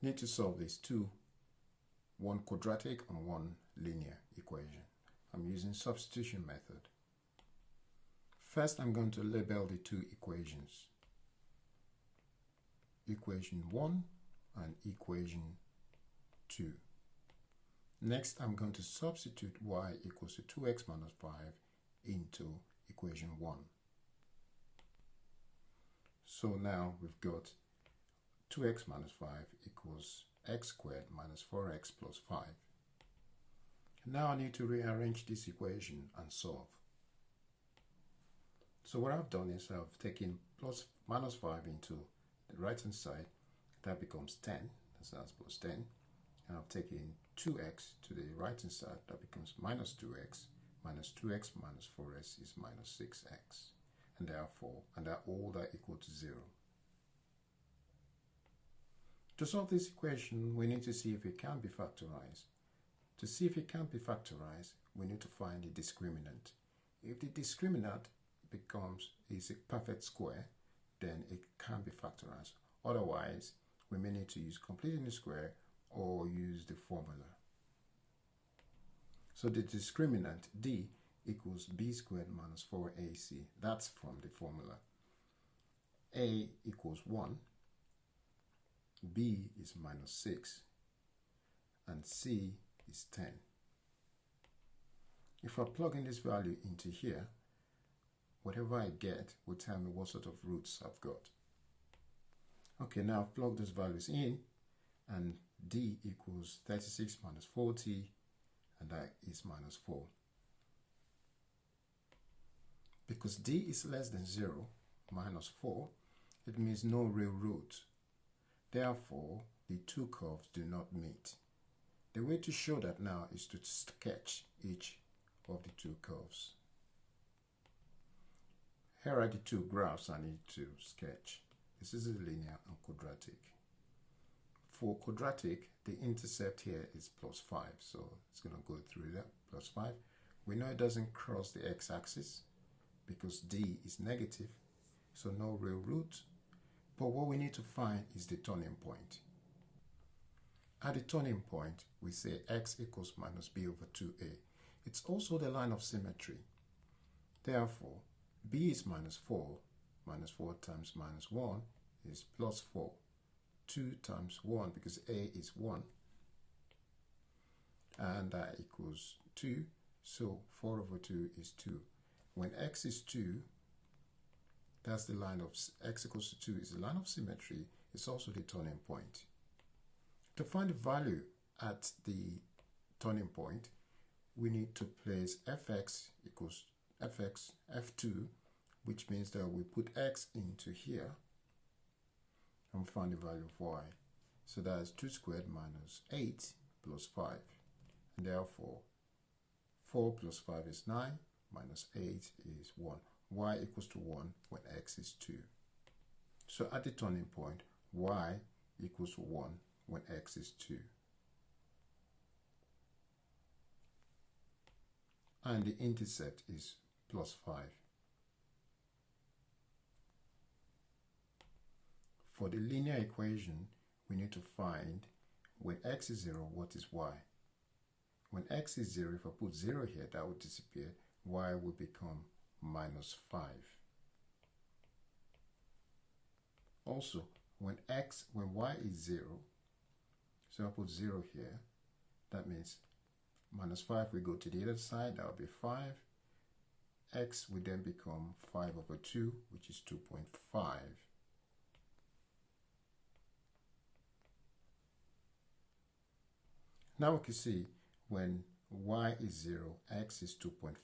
Need to solve these two, one quadratic and one linear equation. I'm using substitution method. First, I'm going to label the two equations. Equation 1 and equation 2. Next, I'm going to substitute y equals to 2x minus 5 into equation 1. So now we've got 2x minus 5 equals x squared minus 4x plus 5. Now I need to rearrange this equation and solve. So what I've done is I've taken minus 5 into the right hand side. That becomes 10. That's plus 10. And I've taken 2x to the right hand side. That becomes minus 2x. Minus 2x minus 4x is minus 6x. And therefore, all that equal to 0. To solve this equation, we need to see if it can be factorized. To see if it can be factorized, we need to find the discriminant. If the discriminant is a perfect square, then it can be factorized. Otherwise, we may need to use completing the square or use the formula. So the discriminant d equals b squared minus 4ac. That's from the formula. A equals 1, b is minus 6, and c is 10. If I plug in this value into here, whatever I get will tell me what sort of roots I've got. Okay, now I've plugged those values in, and d equals 36 minus 40, and that is minus 4. Because d is less than 0, minus 4, it means no real root. Therefore, the two curves do not meet. The way to show that now is to sketch each of the two curves. Here are the two graphs I need to sketch. This is a linear and quadratic. For quadratic, the intercept here is plus 5, so it's going to go through that, plus 5. We know it doesn't cross the x-axis because d is negative, so no real root. But what we need to find is the turning point. At the turning point, we say x equals minus b over 2a. It's also the line of symmetry. Therefore, b is minus 4. Minus 4 times minus 1 is plus 4. 2 times 1, because a is 1. And that equals 2. So 4 over 2 is 2. When x is 2, that's the line of x equals to 2 is the line of symmetry. It's also the turning point. To find the value at the turning point, we need to place fx equals f2, which means that we put x into here and find the value of y. So that is 2 squared minus 8 plus 5. And therefore, 4 plus 5 is 9, minus 8 is 1. Y equals to 1 when x is 2. So at the turning point, y equals to 1 when x is 2. And the intercept is plus 5. For the linear equation, we need to find when x is 0, what is y? When x is 0, if I put 0 here, that would disappear. Y will become minus 5. Also, when y is 0, so I put 0 here, that means minus 5 will go to the other side, that will be 5. X will then become 5 over 2, which is 2.5. Now we can see when y is 0, x is 2.5.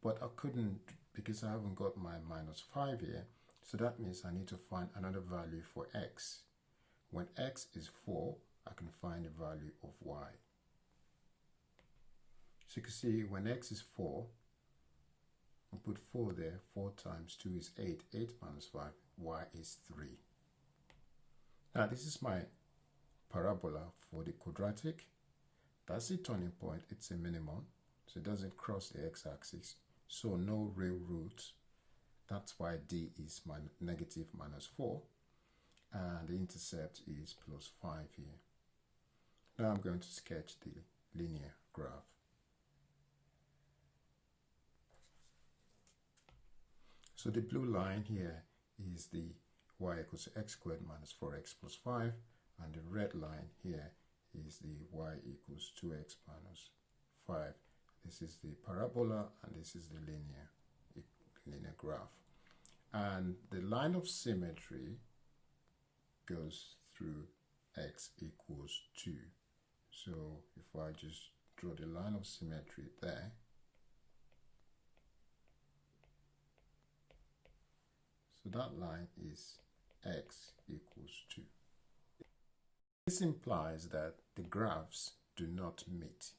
But I couldn't, because I haven't got my minus 5 here, so that means I need to find another value for x. When x is 4, I can find the value of y. So you can see when x is 4, I put 4 there, 4 times 2 is 8, 8 minus 5, y is 3. Now this is my parabola for the quadratic. That's the turning point, it's a minimum, so it doesn't cross the x-axis, so no real roots. That's why d is negative minus 4. and the intercept is +5 here. Now I'm going to sketch the linear graph. So the blue line here is the y equals x squared minus 4x plus 5, and the red line here is the y equals 2x minus 5. This is the parabola and this is the linear graph. And the line of symmetry goes through x equals 2. So if I just draw the line of symmetry there, so that line is x equals 2. This implies that the graphs do not meet.